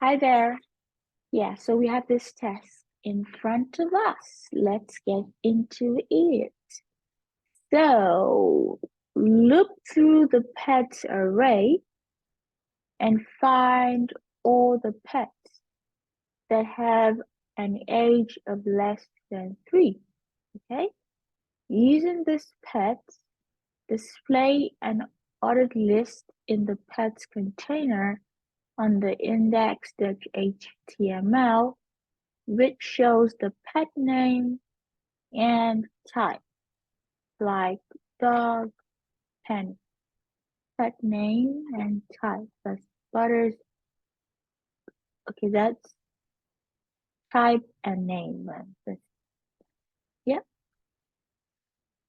Hi there. Yeah, so we have this test in front of us. Let's get into it. So look through the pets array and find all the pets that have an age of less than 3. Okay? Using this pets, display an ordered list in the pets container on the index.html, which shows the pet name and type, like dog, pen, pet name and type. That's butters. Okay, that's type and name. Yeah.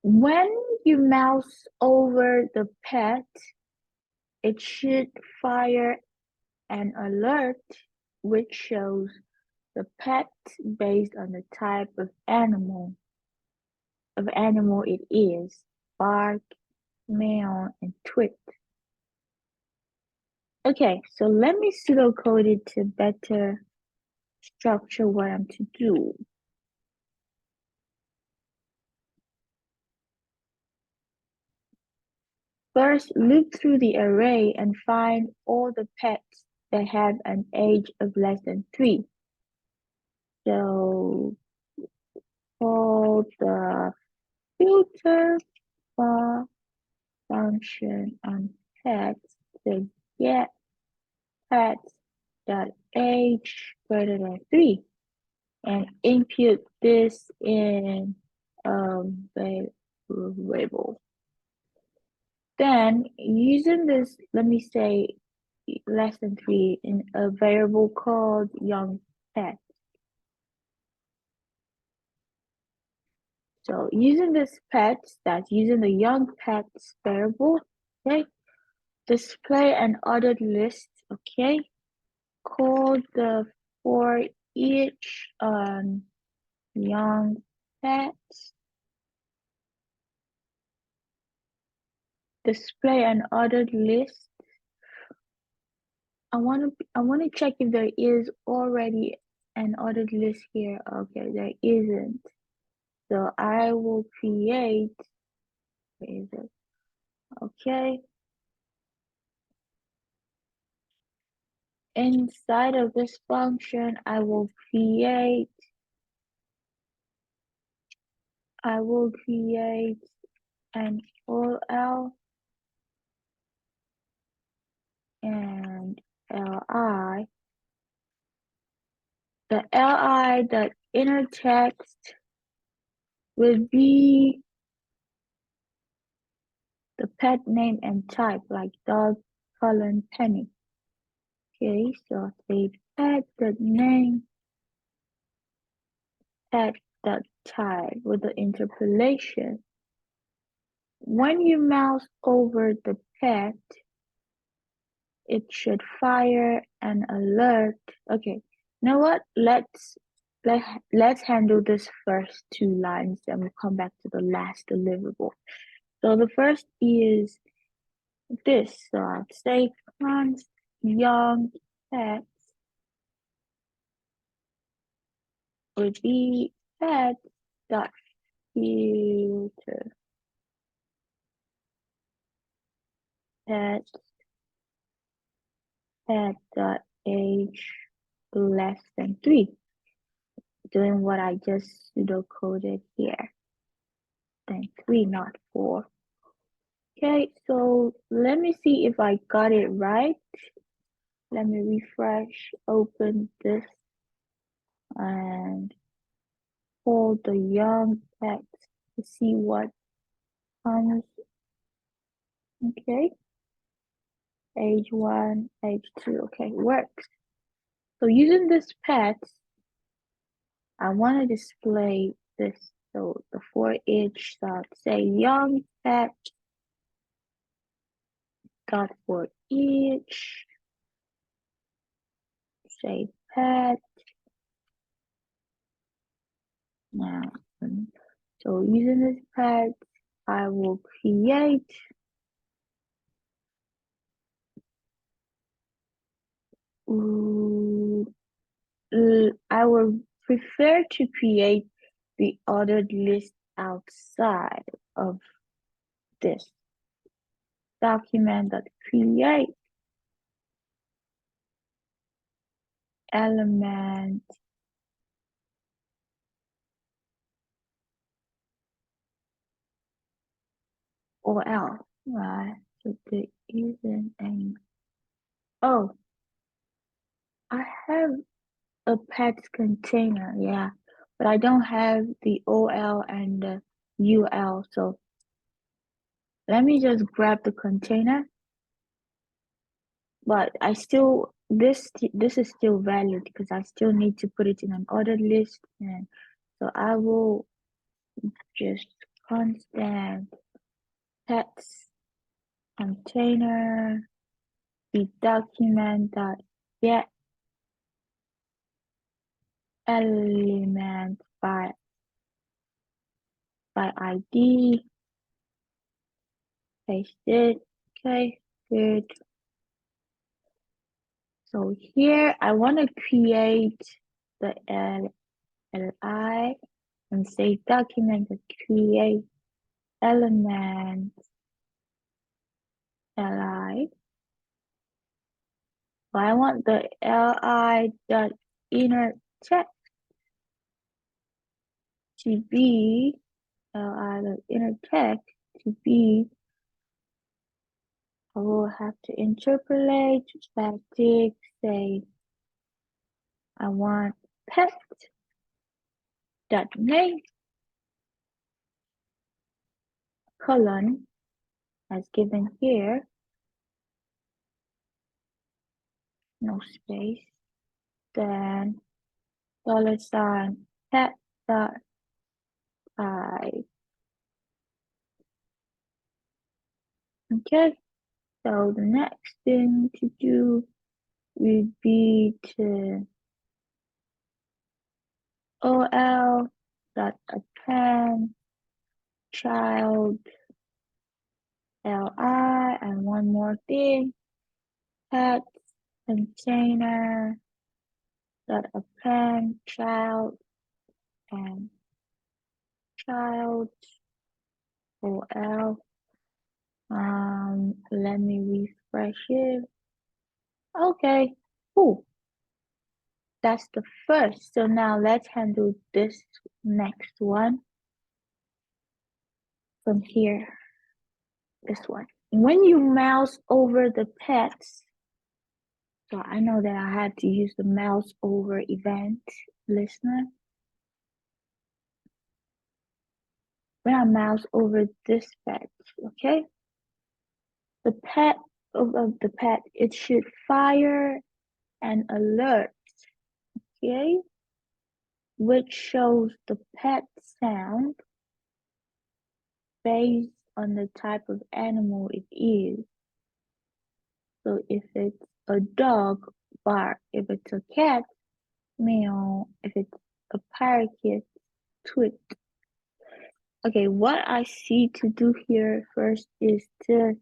When you mouse over the pet, it should fire an alert which shows the pet based on the type of animal it is, bark, meow, and twit. Okay, so let me pseudocode it to better structure what I'm to do. First, look through the array and find all the pets that have an age of less than 3. So call the filter bar function on pets to get pets that age greater than 3 and input this in the variable. Then using this, let me say less than 3 in a variable called young pet. So using this pets, that's using the young pets variable, okay? Display an ordered list, okay? Called the for each young pets. Display an ordered list. I want to check if there is already an ordered list here. Okay, there isn't. So I will create, where is it? Okay. Inside of this function, I will create an OL and LI. The LI, the inner text will be the pet name and type, like dog, colon, penny. Okay, so say pet.name, pet.type with the interpolation. When you mouse over the pet, it should fire an alert. Okay, you know what? Let's handle this first 2 lines, then we'll come back to the last deliverable. So the first is this. So I'd say const young pets would be pet dot filter pet dot age less than 3. Doing what I just pseudocoded here. Then 3, not 4. Okay, so let me see if I got it right. Let me refresh, open this, and pull the young text to see what comes. Okay, age 1, age 2. Okay, works. So using this pet, I want to display this. So the for each dot say young pet dot for each say pet. Now, so using this pet, I will create I would prefer to create the ordered list outside of this document that create element or else, right? So there isn't any. Oh, I have a pets container, yeah, but I don't have the OL and the UL. So let me just grab the container, but I still this is still valid because I still need to put it in an ordered list, and so I will just constant pets container the document that get element by ID, paste it, okay, good. So here I want to create the LI and say document that create element LI. So I want the LI dot inner text to be LI dot inner text to be. I will have to interpolate static, say I want pet dot name colon as given here, no space, then $ pet dot I. Okay, so the next thing to do would be to OL dot append child LI, and one more thing, pet container dot append child and child OL. Let me refresh it. Okay, cool. That's the first. So now let's handle this next one from here. This one. When you mouse over the pets, so I know that I had to use the mouse over event listener. When I mouse over this pet, okay? The pet of the pet, it should fire an alert, okay? Which shows the pet sound based on the type of animal it is. So if it's a dog, bark. If it's a cat, meow. If it's a parakeet, tweet. Okay, what I see to do here first is to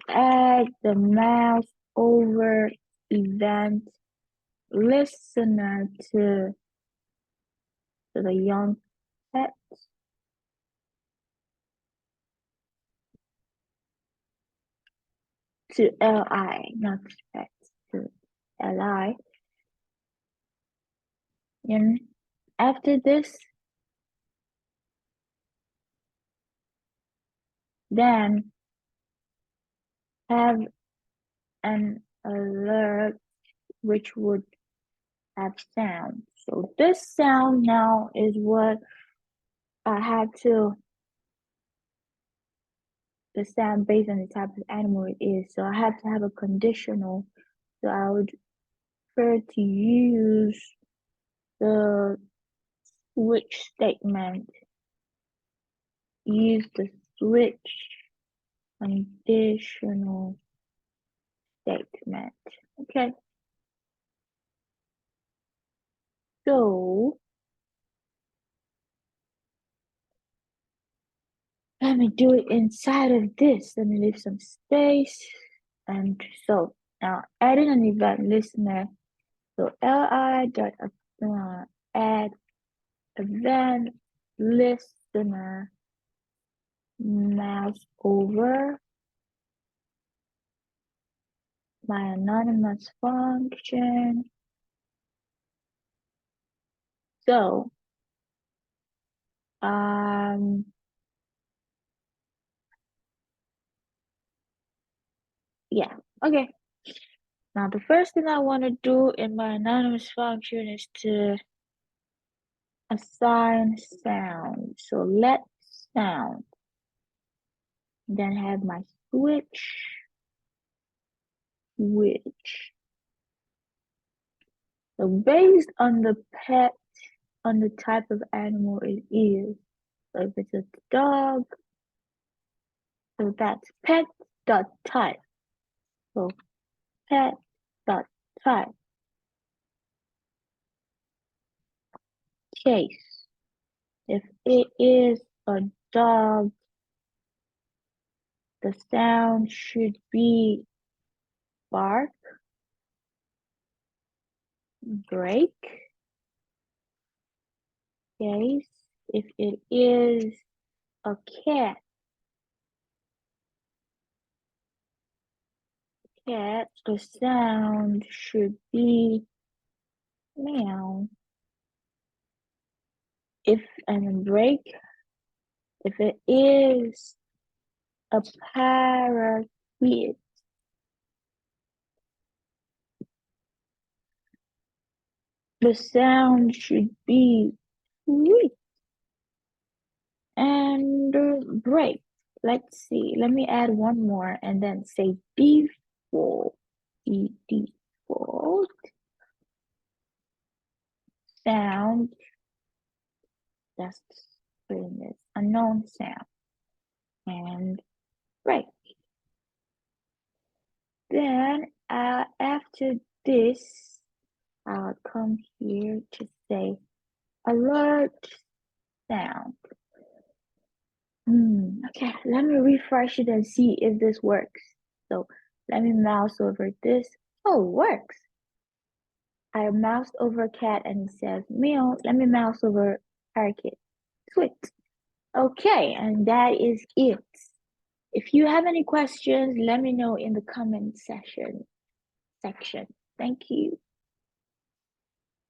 add the mouse over event listener to the young pet. To LI, not pet, to LI. And after this, then have an alert which would have sound. So this sound now is what I had to, the sound based on the type of animal it is. So I had to have a conditional. So I would prefer to use the switch statement. Use the switch conditional statement. Okay. So let me do it inside of this. Let me leave some space. And so Now adding an event listener. So li dot add event listener mouse over my anonymous function. So yeah, okay. Now the first thing I want to do in my anonymous function is to assign sound. So let sound. Then have my switch. So based on the pet, on the type of animal it is. So if it's a dog, so that's pet dot type. So pet dot type. Case. If it is a dog, the sound should be bark, break. Case. If it is a cat, the sound should be meow. And break, if it is a parakeet, the sound should be tweet. And break. Let's see. Let me add one more and then say default. Default sound. That's putting this unknown sound. And break. Then after this, I'll come here to say alert sound. Okay, let me refresh it and see if this works. So let me mouse over this. Oh, it works. I moused over cat and it says meow. Let me mouse over parakeet. Sweet. Okay, and that is it. If you have any questions, let me know in the comment section. Thank you.